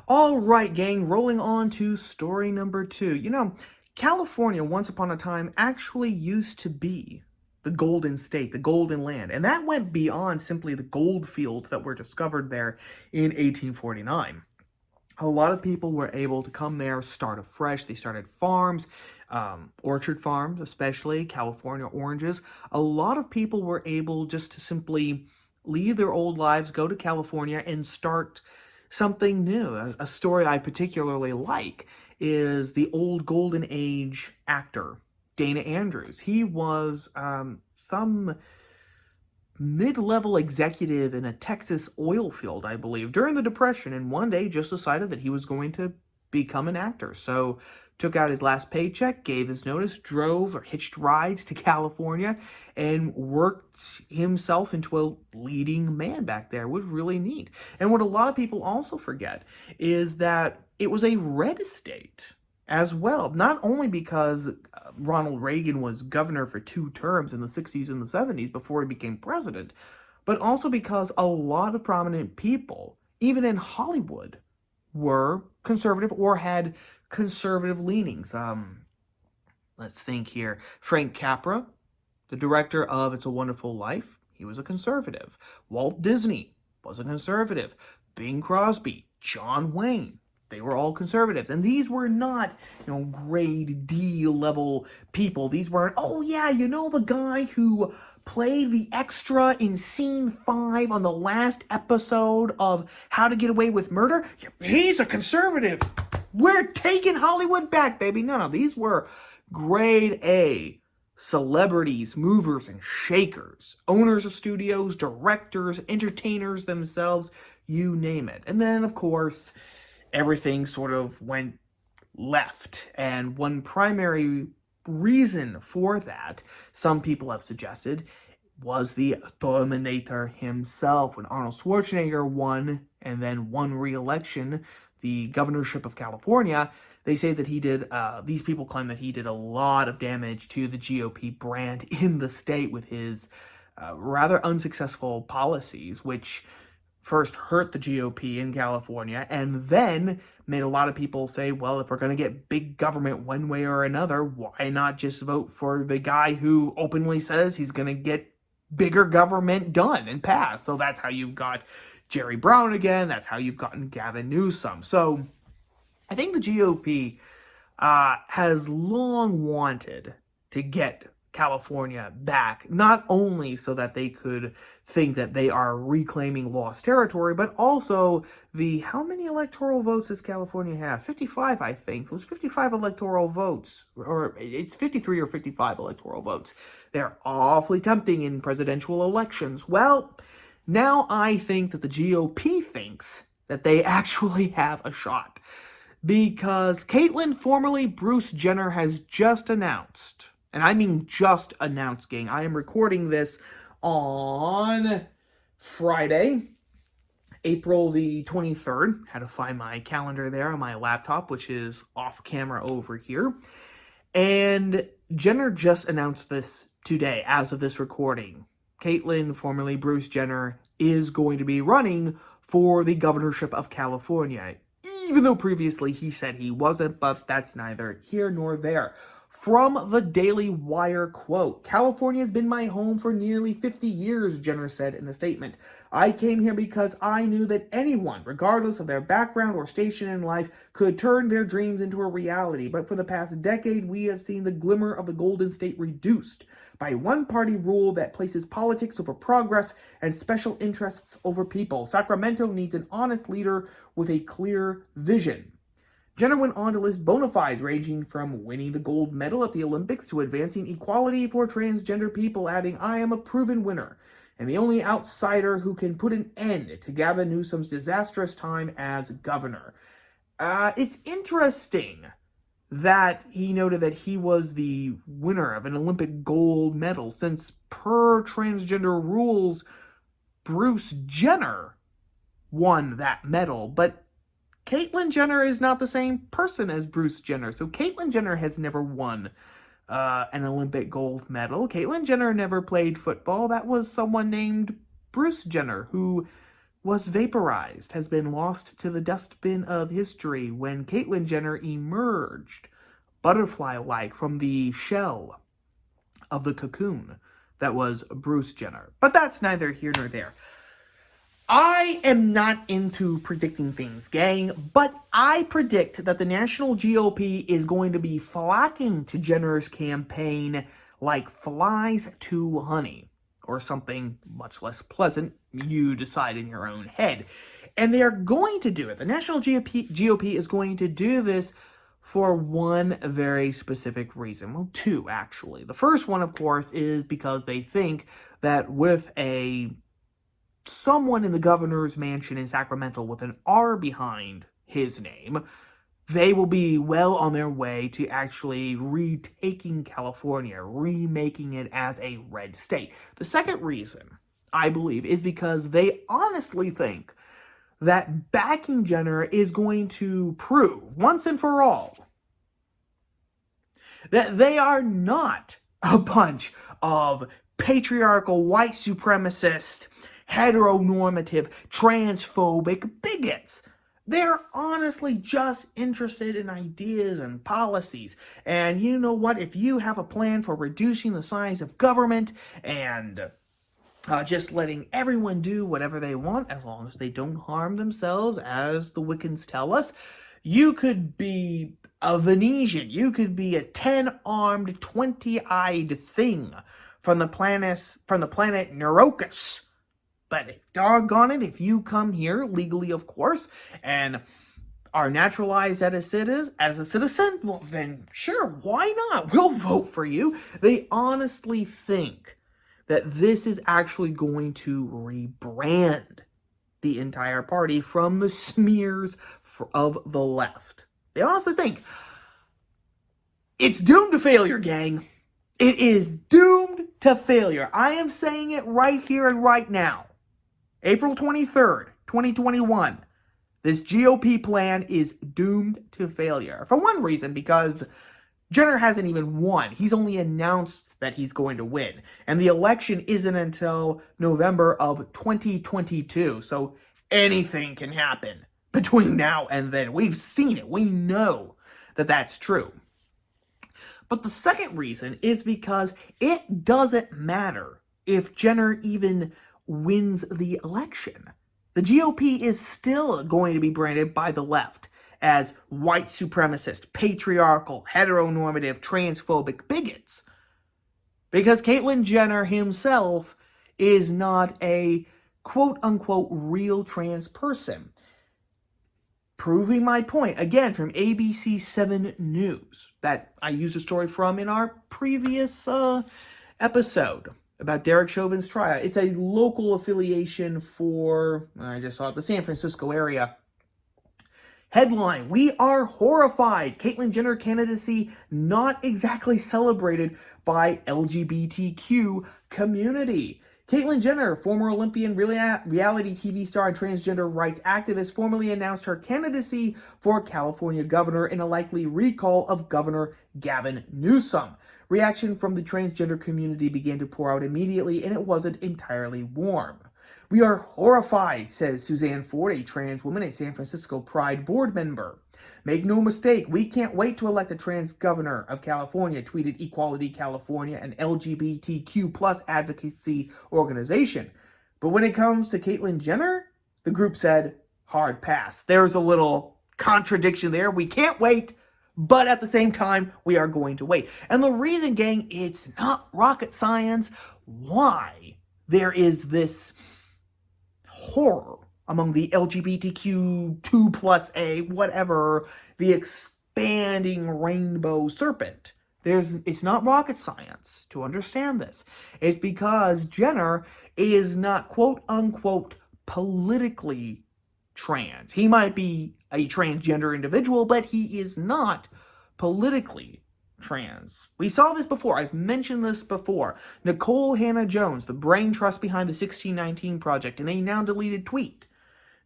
All right, gang, rolling on to story number 2. California, once upon a time, actually used to be the Golden State, the Golden Land, and that went beyond simply the gold fields that were discovered there in 1849. A lot of people were able to come there, start afresh. They started farms, orchard farms, especially California oranges. A lot of people were able just to simply leave their old lives, go to California, and start something new. A story I particularly like is the old Golden Age actor, Dana Andrews. He was some mid-level executive in a Texas oil field, I believe, during the Depression, and one day just decided that he was going to become an actor. So took out his last paycheck, gave his notice, drove or hitched rides to California, and worked himself into a leading man back there. It was really neat. And what a lot of people also forget is that it was a red state as well. Not only because Ronald Reagan was governor for 2 terms in the 60s and the 70s before he became president, but also because a lot of prominent people, even in Hollywood, were conservative or had conservative leanings. Let's think here. Frank Capra, the director of It's a Wonderful Life, he was a conservative. Walt Disney was a conservative. Bing Crosby, John Wayne, they were all conservatives. And these were not, grade D level people. These weren't, oh yeah, the guy who played the extra in scene 5 on the last episode of How to Get Away with Murder? He's a conservative. We're taking Hollywood back, baby. No, these were grade A celebrities, movers and shakers, owners of studios, directors, entertainers themselves, you name it. And then, of course, everything sort of went left. And one primary reason for that, some people have suggested, was the Terminator himself. When Arnold Schwarzenegger won and then won re-election, the governorship of California, they say that he did, these people claim that he did a lot of damage to the GOP brand in the state with his rather unsuccessful policies, which first hurt the GOP in California, and then made a lot of people say, well, if we're going to get big government one way or another, why not just vote for the guy who openly says he's going to get bigger government done and pass? So that's how you've got Jerry Brown again. That's how you've gotten Gavin Newsome. So I think the GOP has long wanted to get California back, not only so that they could think that they are reclaiming lost territory, but also how many electoral votes does California have? 55, I think. It was 55 electoral votes, or it's 53 or 55 electoral votes. They're awfully tempting in presidential elections. Well, now I think that the GOP thinks that they actually have a shot, because Caitlyn, formerly Bruce Jenner, has just announced, and I mean just announced, gang. I am recording this on Friday, April the 23rd. Had to find my calendar there on my laptop, which is off camera over here. And Jenner just announced this today, as of this recording. Caitlyn, formerly Bruce Jenner, is going to be running for the governorship of California, even though previously he said he wasn't, but that's neither here nor there. From the Daily Wire quote, "California has been my home for nearly 50 years, Jenner said in a statement. I came here because I knew that anyone, regardless of their background or station in life, could turn their dreams into a reality. But for the past decade, we have seen the glimmer of the Golden State reduced by one-party rule that places politics over progress and special interests over people. Sacramento needs an honest leader with a clear vision." Jenner went on to list bona fides ranging from winning the gold medal at the Olympics to advancing equality for transgender people, adding, "I am a proven winner and the only outsider who can put an end to Gavin Newsom's disastrous time as governor." It's interesting that he noted that he was the winner of an Olympic gold medal, since per transgender rules, Bruce Jenner won that medal, but Caitlyn Jenner is not the same person as Bruce Jenner. So Caitlyn Jenner has never won an Olympic gold medal. Caitlyn Jenner never played football. That was someone named Bruce Jenner, who was vaporized, has been lost to the dustbin of history when Caitlyn Jenner emerged, butterfly-like, from the shell of the cocoon that was Bruce Jenner. But that's neither here nor there. I am not into predicting things, gang, but I predict that the national GOP is going to be flocking to Jenner's campaign like flies to honey, or something much less pleasant. You decide in your own head. And they are going to do it. The national GOP is going to do this for one very specific reason. Well, two, actually. The first one, of course, is because they think that with someone in the governor's mansion in Sacramento with an R behind his name, they will be well on their way to actually retaking California, remaking it as a red state. The second reason, I believe, is because they honestly think that backing Jenner is going to prove, once and for all, that they are not a bunch of patriarchal, white supremacist, heteronormative, transphobic bigots. They're honestly just interested in ideas and policies. And you know what? If you have a plan for reducing the size of government and just letting everyone do whatever they want, as long as they don't harm themselves, as the Wiccans tell us, you could be a Venetian. You could be a 10-armed, 20-eyed thing from the planet Neurokus. But doggone it, if you come here, legally of course, and are naturalized as a citizen, well then sure, why not? We'll vote for you. They honestly think that this is actually going to rebrand the entire party from the smears of the left. They honestly think it's doomed to failure, gang. It is doomed to failure. I am saying it right here and right now. April 23rd, 2021. This GOP plan is doomed to failure. For one reason, because Jenner hasn't even won. He's only announced that he's going to win. And the election isn't until November of 2022. So anything can happen between now and then. We've seen it. We know that that's true. But the second reason is because it doesn't matter if Jenner even wins the election. The GOP is still going to be branded by the left as white supremacist, patriarchal, heteronormative, transphobic bigots. Because Caitlyn Jenner himself is not a quote-unquote real trans person. Proving my point, again, from ABC 7 News, that I used a story from in our previous episode about Derek Chauvin's trial. It's a local affiliation for, I just saw it, the San Francisco area. Headline, we are horrified. Caitlyn Jenner candidacy not exactly celebrated by LGBTQ community. Caitlyn Jenner, former Olympian reality TV star and transgender rights activist, formally announced her candidacy for California governor in a likely recall of Governor Gavin Newsome. Reaction from the transgender community began to pour out immediately, and it wasn't entirely warm. We are horrified, says Suzanne Ford, a trans woman, a San Francisco Pride board member. Make no mistake, we can't wait to elect a trans governor of California, tweeted Equality California, an LGBTQ plus advocacy organization. But when it comes to Caitlyn Jenner, the group said, hard pass. There's a little contradiction there. We can't wait, but at the same time, we are going to wait. And the reason, gang, it's not rocket science why there is this horror among the LGBTQ 2+A, whatever, the expanding rainbow serpent. It's not rocket science to understand this. It's because Jenner is not quote-unquote politically trans. He might be a transgender individual, but he is not politically trans. We saw this before. I've mentioned this before. Nicole Hannah-Jones, the brain trust behind the 1619 Project, in a now-deleted tweet,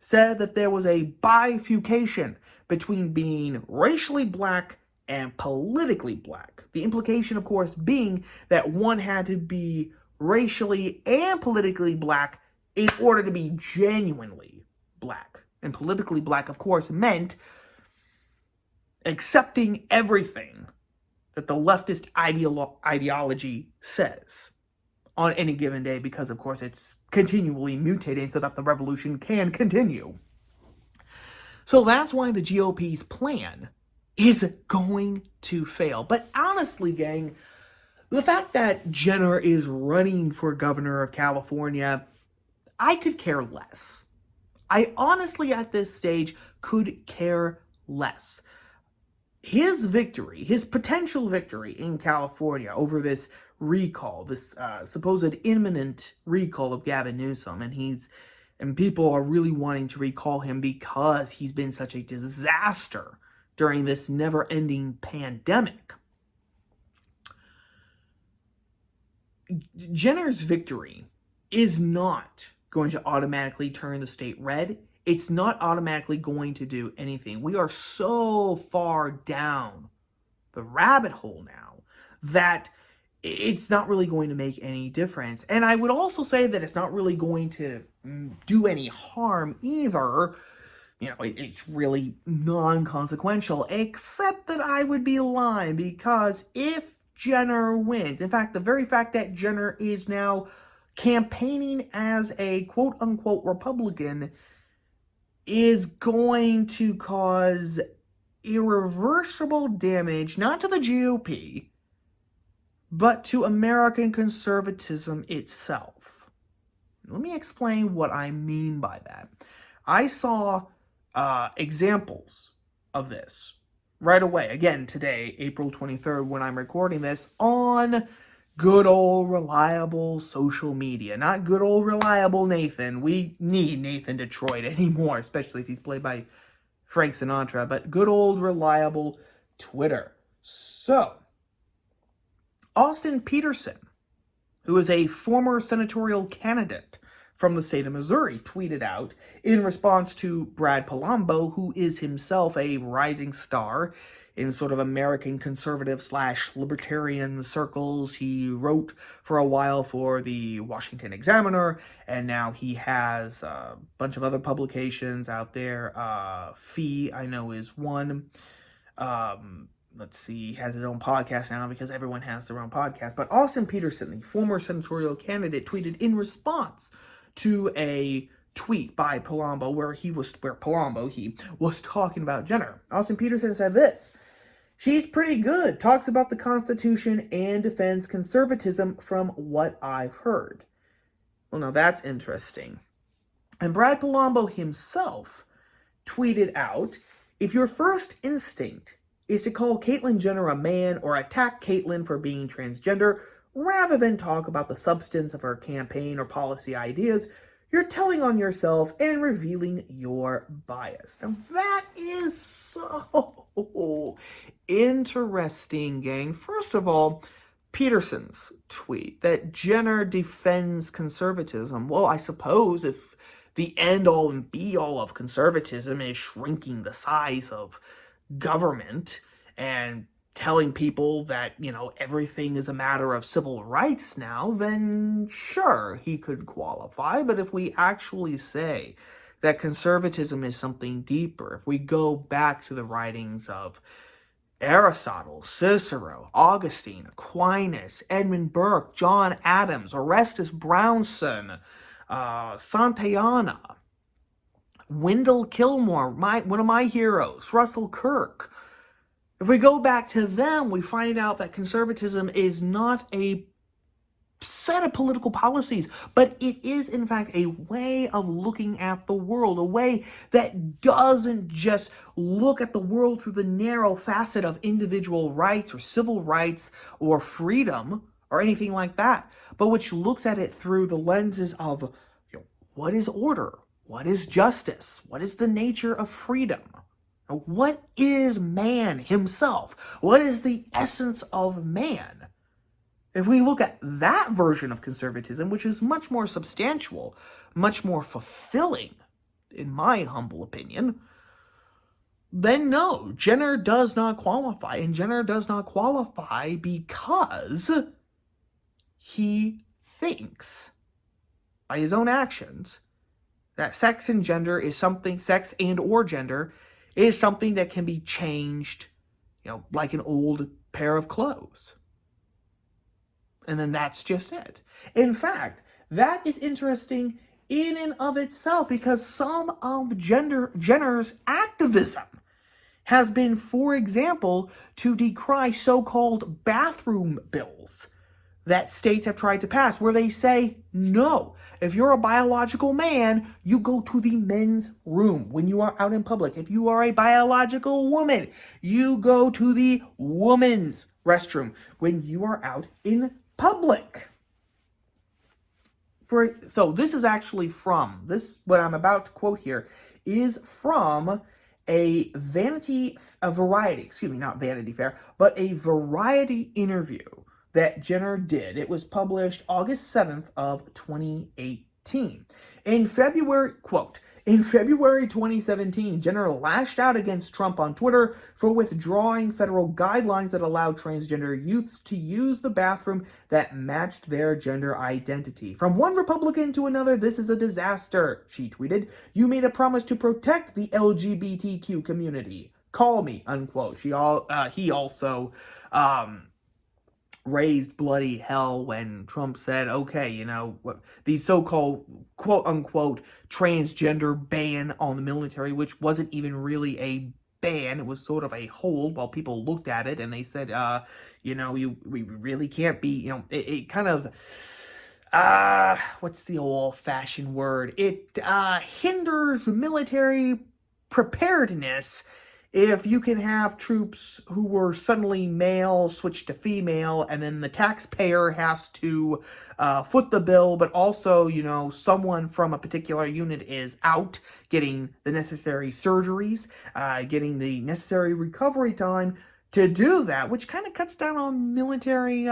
said that there was a bifurcation between being racially black and politically black. The implication, of course, being that one had to be racially and politically black in order to be genuinely black. And politically black, of course, meant accepting everything that the leftist ideology says on any given day, because, of course, it's continually mutating so that the revolution can continue. So that's why the GOP's plan is going to fail. But honestly, gang, the fact that Jenner is running for governor of California, I could care less. I honestly, at this stage, could care less. His victory, his potential victory in California over this recall, this supposed imminent recall of Gavin Newsome, and people are really wanting to recall him because he's been such a disaster during this never-ending pandemic. Jenner's victory is not going to automatically turn the state red. It's not automatically going to do anything. We are so far down the rabbit hole now that it's not really going to make any difference. And I would also say that it's not really going to do any harm either. You know, it's really non-consequential, except that I would be lying, because if Jenner wins, in fact, the very fact that Jenner is now campaigning as a quote-unquote Republican is going to cause irreversible damage, not to the GOP, but to American conservatism itself. Let me explain what I mean by that. I saw examples of this right away, again today, April 23rd, when I'm recording this, on good old reliable social media. Not good old reliable Nathan. We need Nathan Detroit anymore, especially if he's played by Frank Sinatra, but good old reliable Twitter. So, Austin Peterson, who is a former senatorial candidate from the state of Missouri, tweeted out in response to Brad Palumbo, who is himself a rising star in sort of American conservative / libertarian circles. He wrote for a while for the Washington Examiner, and now he has a bunch of other publications out there. Fee, I know, is one. Let's see, he has his own podcast now because everyone has their own podcast. But Austin Peterson, the former senatorial candidate, tweeted in response to a tweet by Palumbo where he was talking about Jenner. Austin Peterson said this: "She's pretty good, talks about the Constitution and defends conservatism from what I've heard." Well, now that's interesting. And Brad Palumbo himself tweeted out, "If your first instinct is to call Caitlyn Jenner a man or attack Caitlyn for being transgender, rather than talk about the substance of her campaign or policy ideas, you're telling on yourself and revealing your bias." Now that is so interesting, gang. First of all, Peterson's tweet that Jenner defends conservatism. Well, I suppose if the end-all and be-all of conservatism is shrinking the size of government and telling people that, you know, everything is a matter of civil rights now, then sure, he could qualify. But if we actually say that conservatism is something deeper, if we go back to the writings of Aristotle, Cicero, Augustine, Aquinas, Edmund Burke, John Adams, Orestes Brownson, Santayana, Wendell Gilmore, one of my heroes, Russell Kirk. If we go back to them, we find out that conservatism is not a set of political policies, but it is, in fact, a way of looking at the world, a way that doesn't just look at the world through the narrow facet of individual rights or civil rights or freedom or anything like that, but which looks at it through the lenses of, you know, what is order? What is justice? What is the nature of freedom? What is man himself? What is the essence of man? If we look at that version of conservatism, which is much more substantial, much more fulfilling, in my humble opinion, then no, Jenner does not qualify. And Jenner does not qualify because he thinks by his own actions, that sex and gender is something, sex and or gender is something that can be changed, like an old pair of clothes. And then that's just it. In fact, that is interesting in and of itself because some of Jenner's activism has been, for example, to decry so-called bathroom bills that states have tried to pass, where they say, no, if you're a biological man, you go to the men's room when you are out in public. If you are a biological woman, you go to the woman's restroom when you are out in public. So this is actually from, what I'm about to quote here, is from a Variety interview that Jenner did. It was published August 7th of 2018. In February 2017, Jenner lashed out against Trump on Twitter for withdrawing federal guidelines that allowed transgender youths to use the bathroom that matched their gender identity. From one Republican to another, this is a disaster, she tweeted. You made a promise to protect the LGBTQ community. Call me, unquote. He also raised bloody hell when Trump said, okay, the so-called quote-unquote transgender ban on the military, which wasn't even really a ban, it was sort of a hold while people looked at it and they said, we really can't be, it kind of, what's the old-fashioned word? It hinders military preparedness if you can have troops who were suddenly male switch to female, and then the taxpayer has to foot the bill, but also, someone from a particular unit is out getting the necessary surgeries, getting the necessary recovery time to do that, which kind of cuts down on military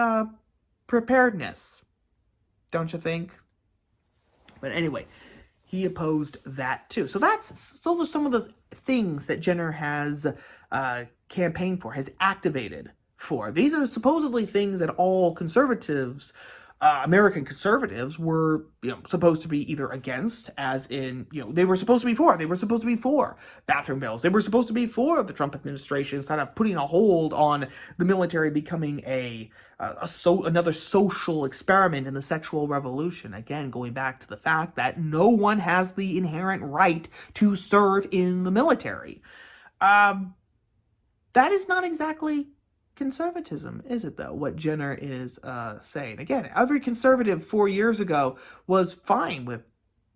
preparedness, don't you think? But anyway, he opposed that too. So those are some of the things that Jenner has campaigned for, has activated for. These are supposedly things that all conservatives, American conservatives, were supposed to be either against, as in, they were supposed to be for. They were supposed to be for bathroom bills. They were supposed to be for the Trump administration kind of putting a hold on the military becoming another social experiment in the sexual revolution. Again, going back to the fact that no one has the inherent right to serve in the military. That is not exactly conservatism, is it, though, what Jenner is saying? Again, every conservative 4 years ago was fine with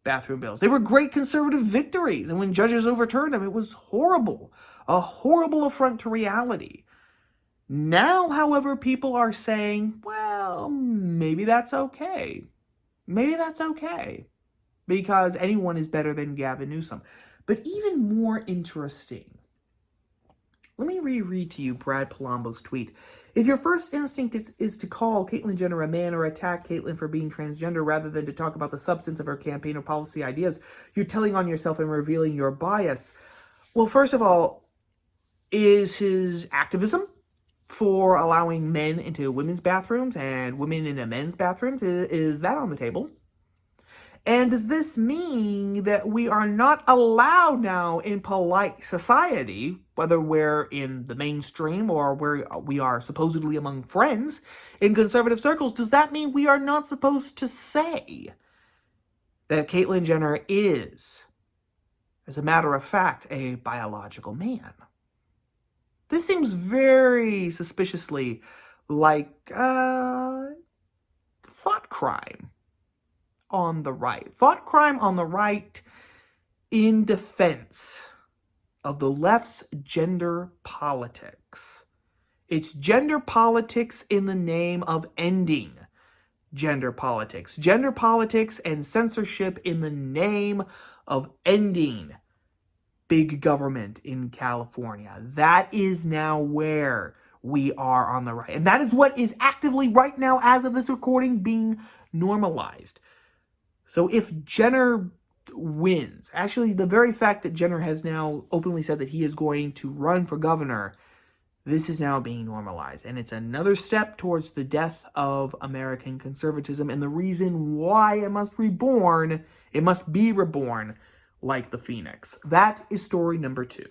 bathroom bills. They were great conservative victories, and when judges overturned them, it was horrible. A horrible affront to reality. Now, however, people are saying, well, maybe that's okay. Maybe that's okay. Because anyone is better than Gavin Newsome. But even more interesting, let me reread to you Brad Palumbo's tweet. If your first instinct is to call Caitlyn Jenner a man or attack Caitlyn for being transgender rather than to talk about the substance of her campaign or policy ideas, you're telling on yourself and revealing your bias. Well, first of all, is his activism for allowing men into women's bathrooms and women into men's bathrooms, is that on the table? And does this mean that we are not allowed now in polite society, whether we're in the mainstream or where we are supposedly among friends in conservative circles, does that mean we are not supposed to say that Caitlyn Jenner is, as a matter of fact, a biological man? This seems very suspiciously like thought crime on the right. Thought crime on the right in defense of the left's gender politics. It's gender politics in the name of ending gender politics. Gender politics and censorship in the name of ending big government in California. That is now where we are on the right. And that is what is actively right now, as of this recording, being normalized. So if Jenner wins, actually the very fact that Jenner has now openly said that he is going to run for governor This is now being normalized, and it's another step towards the death of American conservatism and the reason why it must be reborn like the phoenix. That is story number 2.